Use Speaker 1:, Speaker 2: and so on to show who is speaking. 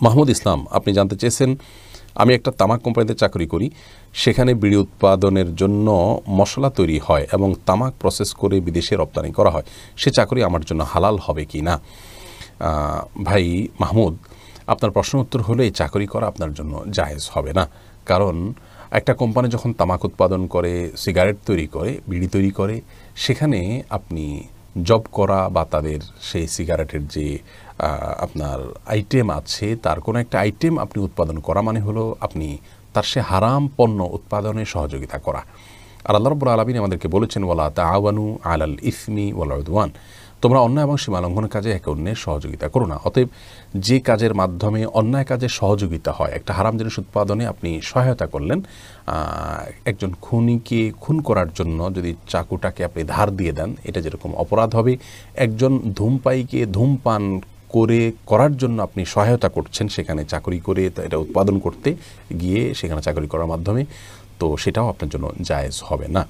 Speaker 1: মাহমুদ ইসলাম আপনি জানতে চেয়েছেন, আমি একটা তামাক কোম্পানিতে চাকরি করি, সেখানে বিড়ি উৎপাদনের জন্য মশলা তৈরি হয় এবং তামাক প্রসেস করে বিদেশে রপ্তানি করা হয়, সে চাকরি আমার জন্য হালাল হবে কি না? ভাই মাহমুদ, আপনার প্রশ্ন উত্তর হলে এই চাকরি করা আপনার জন্য জায়েজ হবে না। কারণ একটা কোম্পানি যখন তামাক উৎপাদন করে, সিগারেট তৈরি করে, বিড়ি তৈরি করে, সেখানে আপনি জব করা বা তাদের সেই সিগারেটের যে আপনার আইটেম আছে, তার কোনো একটা আইটেম আপনি উৎপাদন করা মানে হলো আপনি তার সে হারাম পণ্য উৎপাদনে সহযোগিতা করা। আর আল্লাহ রাব্বুল আলামিন আমাদেরকে বলেছেন, ওয়ালা তাআওয়ানু আলাল ইসমি ওয়াল উদওয়ান, তোমরা অন্যায় এবং সীমালঙ্ঘনের কাজে একে অন্যের সহযোগিতা করো না। অতএব যে কাজের মাধ্যমে অন্যায় কাজে সহযোগিতা হয়, একটা হারাম জিনিস উৎপাদনে আপনি সহায়তা করলেন, একজন খুনিকে খুন করার জন্য যদি চাকুটাকে আপনি ধার দিয়ে দেন, এটা যেরকম অপরাধ হবে, একজন ধূমপায়ীকে ধূমপান করার জন্য আপনি সহায়তা করছেন, সেখানে চাকরি করে এটা উৎপাদন করতে গিয়ে সেখানে চাকরি করার মাধ্যমে, তো সেটাও আপনার জন্য জায়েজ হবে না।